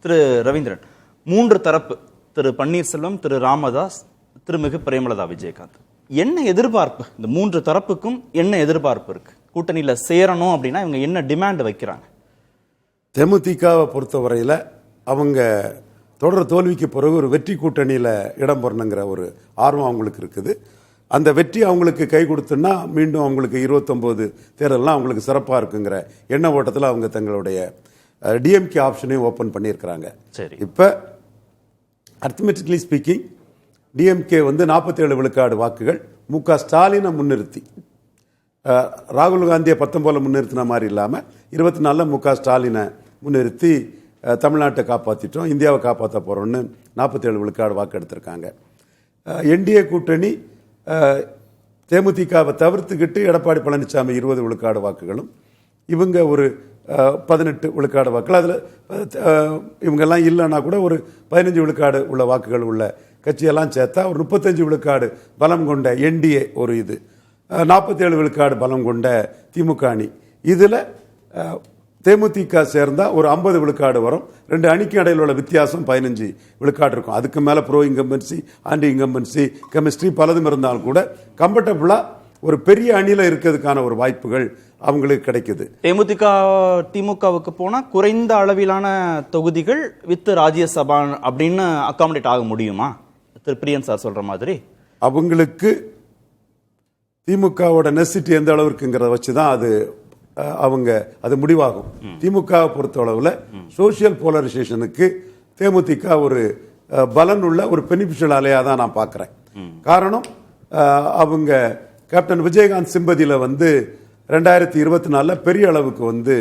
திரு ரவீந்திரன், மூன்று தரப்பு, திரு பன்னீர்செல்வம், திரு ராமதாஸ், திருமிகு பிரேமலதா விஜயகாந்த், என்ன எதிர்பார்ப்பு? இந்த மூன்று தரப்புக்கும் என்ன எதிர்பார்ப்பு இருக்கு? கூட்டணியில சேரணும் அப்படின்னா இவங்க என்ன டிமாண்ட் வைக்கிறாங்க? தேமுதிகவை பொறுத்தவரையில் அவங்க தொடர் தோல்விக்கு பிறகு ஒரு வெற்றி கூட்டணியில் இடம் பெறணுங்கிற ஒரு ஆர்வம் அவங்களுக்கு இருக்குது. அந்த வெற்றி அவங்களுக்கு கை கொடுத்துன்னா மீண்டும் அவங்களுக்கு 29 தேர்தல்லாம் அவங்களுக்கு சிறப்பாக இருக்குங்கிற எண்ண ஓட்டத்தில் அவங்க தங்களுடைய டிஎம்கே ஆப்ஷனையும் ஓப்பன் பண்ணியிருக்கிறாங்க. சரி, இப்போ அர்த்தமெட்டிக்கலி ஸ்பீக்கிங் டிஎம்கே 47 விழுக்காடு வாக்குகள் மு.க. ஸ்டாலினை முன்னிறுத்தி, ராகுல் காந்தியை 19 முன்னிறுத்தின மாதிரி இல்லாமல் 24 மு.க. ஸ்டாலினை முன்னிறுத்தி தமிழ்நாட்டை காப்பாற்றிட்டோம், இந்தியாவை காப்பாற்ற போகிறோன்னு 47 விழுக்காடு வாக்கு எடுத்திருக்காங்க. என்டிஏ கூட்டணி தேமுதிகவை தவிர்த்துக்கிட்டு எடப்பாடி பழனிசாமி 20 விழுக்காடு வாக்குகளும், இவங்க ஒரு 18 விழுக்காடு வாக்குகள், அதில் இவங்கெல்லாம் இல்லைன்னா கூட ஒரு 15 விழுக்காடு உள்ள வாக்குகள் உள்ள கட்சியெல்லாம் சேர்த்தா ஒரு 35 விழுக்காடு பலம் கொண்ட என்டிஏ ஒரு இது, 47 விழுக்காடு பலம் கொண்ட திமுக அணி. இதில் தேமுதிக சேர்ந்தா ஒரு 50 விழுக்காடு வரும். ரெண்டு அணிக்கு இடையில் உள்ள வித்தியாசம் 15 விழுக்காடு இருக்கும். அதுக்கு மேலே pro incumbency, anti incumbency, chemistry பலதும் இருந்தாலும் கூட கம்ஃபர்டபுளாக ஒரு பெரிய அணியில் இருக்கிறதுக்கான ஒரு வாய்ப்புகள் அவங்களுக்கு கிடைக்குது. தேமுதிக திமுகவுக்கு போனால் குறைந்த அளவிலான தொகுதிகள் வித் ராஜ்யசபா அப்படின்னு அகாமடேட் ஆக முடியுமா? திரு பிரியன் சார் சொல்ற மாதிரி அவங்களுக்கு திமுகவோட நெசிட்டி எந்த அளவுக்குங்கிறத வச்சு தான் அது முடிவாகும். திமுகவை பொறுத்தளவில் சோசியல் போலரைசேஷனுக்கு தேமுதிக ஒரு பலன் உள்ள ஒரு பெனிஃபிஷியல் அலையாக தான் நான் பார்க்குறேன். காரணம், அவங்க கேப்டன் விஜயகாந்த் சிம்பதியில் 2024 பெரிய அளவுக்கு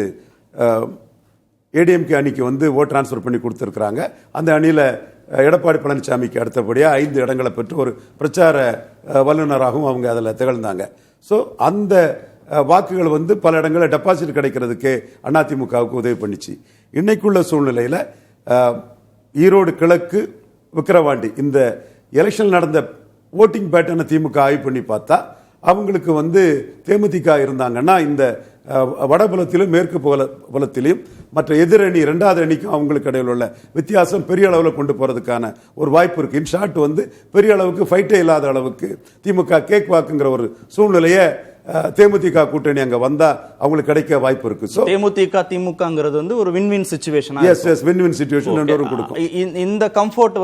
ஏடிஎம்கே அணிக்கு ஓட் டிரான்ஸ்ஃபர் பண்ணி கொடுத்துருக்குறாங்க. அந்த அணியில் எடப்பாடி பழனிசாமிக்கு அடுத்தபடியாக 5 இடங்களை பெற்று ஒரு பிரச்சார வல்லுநராகவும் அவங்க அதில் திகழ்ந்தாங்க. ஸோ அந்த வாக்குகள் பல இடங்களில் டெபாசிட் கிடைக்கிறதுக்கு அதிமுகவுக்கு உதவி பண்ணிச்சு. இன்னைக்குள்ள சூழ்நிலையில் ஈரோடு கிழக்கு, விக்கிரவாண்டி இந்த எலெக்ஷன் நடந்த ஓட்டிங் பேட்டர்னை திமுக ஆய்வு பண்ணி பார்த்தா அவங்களுக்கு தேமுதிக இருந்தாங்கன்னா இந்த வடபுலத்திலும் மேற்கு புலத்திலும் மற்ற எதிரணி 2வது அணிக்கும் அவங்களுக்கு இடையில் உள்ள வித்தியாசம் பெரிய அளவில் கொண்டு போறதுக்கான ஒரு வாய்ப்பு இருக்கு. இன் ஷார்ட் பெரிய அளவுக்கு ஃபைட்டே இல்லாத அளவுக்கு திமுக கேக் வாக்குங்கிற ஒரு சூழ்நிலையை தேமுதிக கூட்டணி அங்க வந்தா அவங்களுக்கு கிடைக்க வாய்ப்பு இருக்கு. சோ தேமுதிக திமுகங்கிறது ஒரு win-win situation. Yes win-win situation ரெண்டும் கொடுக்கும். இந்த கம்ஃபோர்ட்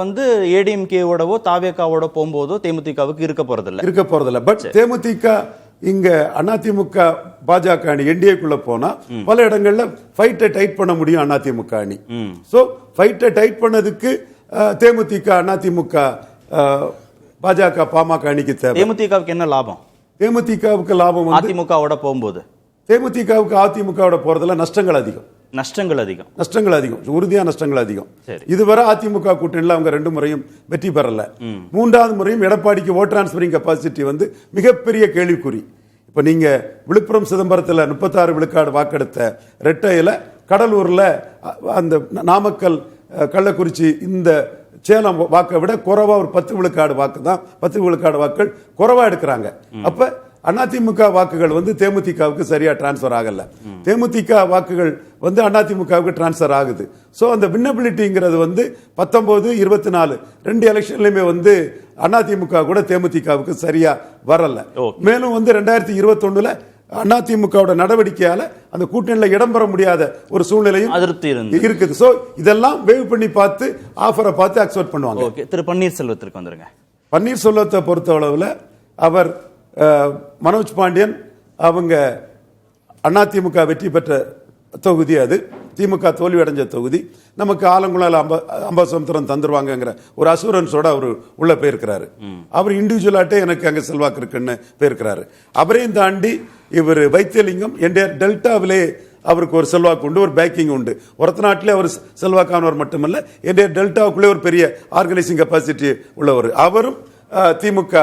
ஏடிஎம்கேவோடவோ தாவேகாவோட போகும்போதோ தேமுதிகவுக்கு இருக்க போறதில்ல. பட் தேமுதிக இங்க அதிமுக பாஜக அணி என்டிஏக்குள்ள போனா பல இடங்கள்ல ஃபைட்டை டைட் பண்ண முடியும் அதிமுக அணி. சோ ஃபைட்டை டைட் பண்ணதுக்கு தேமுதிக அதிமுக பாஜக பாமக அணிக்கு தேவை. தேமுதிகவுக்கு என்ன லாபம்? தேமுதிகவுக்கு லாபம் அதிமுகவோட போகும்போது தேமுதிகவுக்கு அதிமுகவோட போறதுல நஷ்டங்கள் அதிகம், உறுதியா நஷ்டங்கள் அதிகம். இதுவரை அதிமுக கூட்டணியில் அவங்க 2 முறையும் வெற்றி பெறல. 3வது முறையும் எடப்பாடிக்கு ஓட் டிரான்ஸ்பரிங் கெபாசிட்டி மிகப்பெரிய கேள்விக்குறி. இப்ப நீங்க விழுப்புரம் சிதம்பரத்தில் 36 விழுக்காடு வாக்கெடுத்த ரெட்டையில, கடலூர்ல அந்த நாமக்கல், கள்ளக்குறிச்சி, இந்த சேலம் வாக்கை விட குறைவா ஒரு 10 விழுக்காடு வாக்கு தான், 10 விழுக்காடு வாக்குகள் குறைவா எடுக்கிறாங்க. அப்ப அதிமுக வாக்குகள் தேமுதிகவுக்கு சரியா டிரான்ஸ்பர் ஆகல, தேமுதிக வாக்குகள் அதிமுகவுக்கு டிரான்ஸ்பர் ஆகுது. சோ அந்த வின்னபிலிட்டிங்கிறது 19, 24 2 எலெக்ஷன்லயுமே அதிமுக கூட தேமுதிகவுக்கு சரியா வரல. மேலும் 2021 அதிமுகவோட நடவடிக்கையால அந்த கூட்டணியில் இடம் பெற முடியாத ஒரு சூழ்நிலையும் இருக்குது. சோ இதெல்லாம் வேவ் பண்ணி பார்த்து ஆஃபரை பார்த்து அக்செப்ட் பண்ணுவாங்க. திரு பன்னீர்செல்வத்திற்கு வந்துருங்க. பன்னீர்செல்வத்தை பொறுத்த அளவில் அவர் மனோஜ் பாண்டியன் அவங்க அதிமுக வெற்றி பெற்ற தொகுதி, அது திமுக தோல்வி அடைஞ்ச தொகுதி. நமக்கு ஆலங்குளம் அம்பாசமுத்திரம் தந்துருவாங்கிற ஒரு அசூரன்ஸோட அவர் உள்ள போயிருக்கிறாரு. அவர் இண்டிவிஜுவலாட்டே எனக்கு அங்க செல்வாக்கு இருக்குன்னு போயிருக்கிறாரு. அவரையும் தாண்டி இவர் வைத்தியலிங்கம் என்டையர் டெல்டாவிலே அவருக்கு ஒரு செல்வாக்கு உண்டு, ஒரு பேக்கிங் உண்டு. ஒருத்தநாட்டிலே அவர் செல்வாக்கானவர் மட்டுமல்ல, என்டையர் டெல்டாவுக்குள்ளே ஒரு பெரிய ஆர்கனைசிங் கெப்பாசிட்டி உள்ளவர். அவரும் திமுக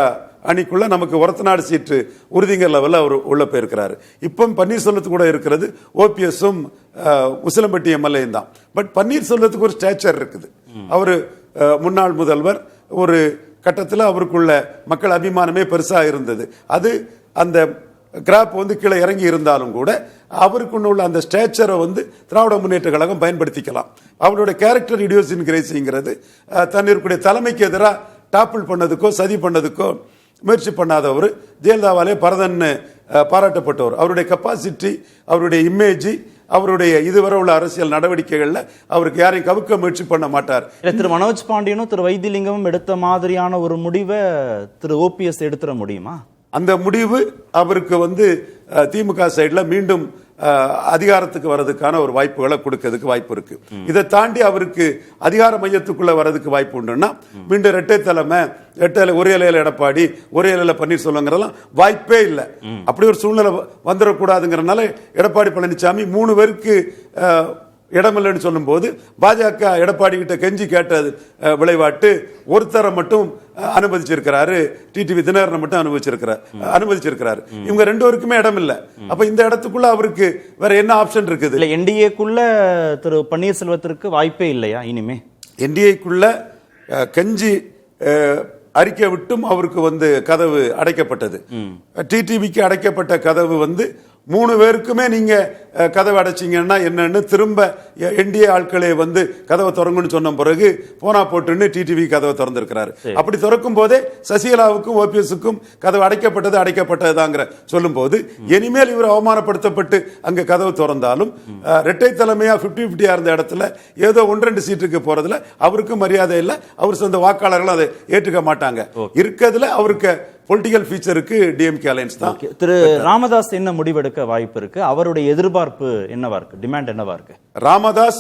அணிக்குள்ள நமக்கு ஒரத்தநாடு சீட்டு உறுதிங்கிற லெவலில் அவர் உள்ள போயிருக்கிறாரு. இப்போ பன்னீர்செல்வத்துக்கு கூட இருக்கிறது ஓபிஎஸும் உசிலம்பட்டி எம்எல்ஏ தான். பட் பன்னீர்செல்வத்துக்கு ஒரு ஸ்டேச்சர் இருக்குது. அவர் முன்னாள் முதல்வர், ஒரு கட்டத்தில் அவருக்குள்ள மக்கள் அபிமானமே பெருசாக இருந்தது. அது அந்த கிராப் வந்து கீழே இறங்கி இருந்தாலும் கூட அவருக்கு உள்ள அந்த ஸ்டேச்சரை வந்து திராவிட முன்னேற்ற கழகம் பயன்படுத்திக்கலாம். அவருடைய கேரக்டர் இடியோசின்கிரசிங்கிறது தன்னிற்குடைய தலைமைக்கு எதிராக டாப்பிள் பண்ணதுக்கோ சதி பண்ணதுக்கோ முயற்சி பண்ணாதவர். ஜெயலலிதாவாலே பரதன் பாராட்டப்பட்டவர். அவருடைய கெப்பாசிட்டி, அவருடைய இமேஜ், அவருடைய இதுவரை உள்ள அரசியல் நடவடிக்கைகள்ல அவருக்கு யாரையும் கவுக்க முயற்சி பண்ண மாட்டார். திரு மனோஜ் பாண்டியனும் திரு வைத்திலிங்கமும் எடுத்த மாதிரியான ஒரு முடிவை திரு ஓபிஎஸ் எடுத்துட முடியுமா? அந்த முடிவு அவருக்கு வந்து திமுக சைடுல மீண்டும் அதிகாரத்துக்கு வர்றதுக்கான ஒரு வாய்ப்புகளை கொடுக்கிறதுக்கு வாய்ப்பு இருக்கு. இதை தாண்டி அவருக்கு அதிகார மையத்துக்குள்ள வர்றதுக்கு வாய்ப்பு உண்டுன்னா மீண்டும் இரட்டை தலைமை, ஒரே இலையில எடப்பாடி, ஒரே இலையில பன்னீர்செல்வங்கிறதெல்லாம் வாய்ப்பே இல்லை. அப்படி ஒரு சூழ்நிலை வந்துடக்கூடாதுங்கிறதுனால எடப்பாடி பழனிசாமி 3 பேருக்கு இடமில்லைன்னு சொல்லும் போது பாஜக எடப்பாடி கிட்ட கெஞ்சி கேட்டது விளைவாட்டு ஒருத்தரை மட்டும் அனுமதிச்சிருக்கிறாரு, டிடிவி தினகரனை மட்டும் அனுமதிச்சிருக்கிறாரு. இவங்க 2 பேருக்குமே இடம் இல்ல. அப்ப இந்த இடத்துக்குள்ள அவருக்கு வேற என்ன ஆப்ஷன் இருக்குது? இல்ல என்டிஏக்குள்ள திரு பன்னீர்செல்வத்திற்கு வாய்ப்பே இல்லையா இனிமே? என்டிஏக்குள்ள கெஞ்சி அறிக்கை விட்டும் அவருக்கு வந்து கதவு அடைக்கப்பட்டது. டிடிவிக்கு அடைக்கப்பட்ட கதவு வந்து 3 பேருக்குமே நீங்க கதவை அடைச்சிங்கன்னா என்னன்னு திரும்ப என்டிஏ ஆட்களே வந்து கதவை திறங்குன்னு சொன்ன பிறகு போனா போட்டுன்னு டிடிவி கதவை திறந்திருக்கிறாரு. அப்படி திறக்கும் போதே சசிகலாவுக்கும் ஓபிஎஸ்க்கும் கதவு அடைக்கப்பட்டதுதாங்கிற சொல்லும் போது இனிமேல் இவர் அவமானப்படுத்தப்பட்டு அங்க கதவு திறந்தாலும் இரட்டை தலைமையா 50-50 இருந்த இடத்துல ஏதோ 1-2 சீட்டுக்கு போறதுல அவருக்கு மரியாதை இல்லை. அவர் சொந்த வாக்காளர்கள் அதை ஏற்றுக்க மாட்டாங்க. இருக்கிறதுல அவருக்கு பொலிட்டிக்கல் ஃபீச்சருக்கு டிஎம்கே அலையன்ஸ் தான். திரு ராமதாஸ் என்ன முடிவெடுக்க வாய்ப்பு இருக்கு? அவருடைய எதிர்பார்ப்பு என்னவா இருக்கு? டிமாண்ட் என்னவா இருக்கு? ராமதாஸ்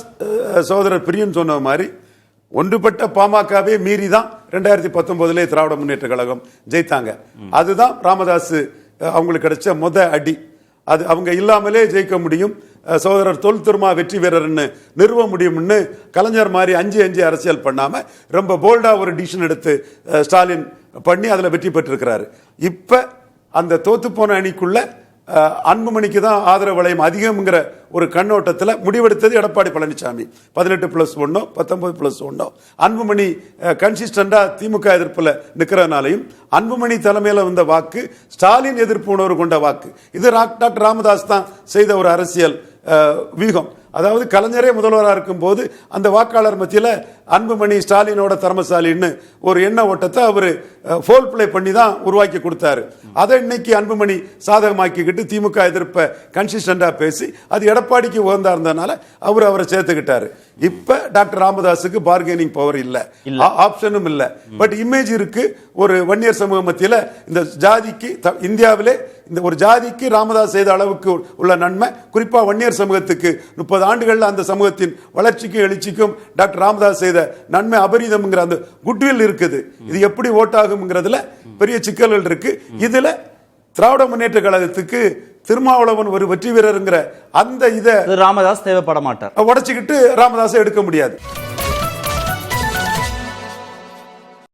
சகோதரர் பிரியன் சொன்ன மாதிரி ஒன்றுபட்ட பாமகவே மீறி தான் 2019 திராவிட முன்னேற்ற கழகம் ஜெயித்தாங்க. அதுதான் ராமதாஸ் அவங்களுக்கு கிடைச்ச முத அடி. அது அவங்க இல்லாமலே ஜெயிக்க முடியும், சகோதரர் தொல் திருமா வெற்றி வீரர்னு நிறுவ முடியும்னு கலைஞர் மாதிரி 5 அரசியல் பண்ணாம ரொம்ப போல்டா ஒரு டிசிஷன் எடுத்து ஸ்டாலின் பண்ணி அதுல வெற்றி பெற்றிருக்கிறாரு. இப்ப அந்த தோத்து போன அணிக்குள்ள அன்புமணிக்கு தான் ஆதரவு வளையம் அதிகம்ங்கிற ஒரு கண்ணோட்டத்தில் முடிவெடுத்தது எடப்பாடி பழனிசாமி. 18+1 19+1 அன்புமணி கன்சிஸ்டண்டா திமுக எதிர்ப்புல நிக்கிறதுனாலையும் அன்புமணி தலைமையில வந்த வாக்கு ஸ்டாலின் எதிர்ப்பு உணர்வு கொண்ட வாக்கு. இது டாக்டர் ராமதாஸ் தான் செய்த ஒரு அரசியல் வியூகம். அதாவது கலைஞரே முதல்வராக இருக்கும் போது அந்த வாக்காளர் மத்தியில் அன்புமணி ஸ்டாலினோட திறமசாலின்னு ஒரு எண்ண ஓட்டத்தை அவர் ஃபோல் பிளே பண்ணி தான் உருவாக்கி கொடுத்தாரு. அதை இன்னைக்கு அன்புமணி சாதகமாக்கிக்கிட்டு திமுக எதிர்ப்பை கன்சிஸ்டண்டா பேசி அது எடப்பாடிக்கு உகந்தா இருந்ததுனால அவரை சேர்த்துக்கிட்டாரு. இப்ப டாக்டர் ராமதாஸுக்கு பார்கெனிங் பவர் இல்ல, ஆப்ஷனும் இல்ல. பட் இமேஜ் இருக்கு. ஒரு வன்னியர் சமூக மத்தியில் இந்த ஜாதிக்கு இந்தியாவிலே இந்த ஒரு ஜாதிக்கு ராமதாஸ் செய்த அளவுக்கு உள்ள நன்மை, குறிப்பா வன்னியர் சமூகத்துக்கு 30 ஆண்டுகள்ல அந்த சமூகத்தின் வளர்ச்சிக்கும் எழுச்சிக்கும் டாக்டர் ராமதாஸ் செய்த நன்மை அபரிதம்ங்கிற அந்த குட்வில் இருக்குது. இது எப்படி ஓட்டாகும்ங்கிறதுல பெரிய சிக்கல்கள் இருக்கு. இதுல திராவிட முன்னேற்ற கழகத்துக்கு திருமாவளவன் ஒரு வெற்றி வீரருங்கிற அந்த இதை ராமதாஸ் தேவைப்பட மாட்டார். உடைச்சுக்கிட்டு ராமதாஸை எடுக்க முடியாது.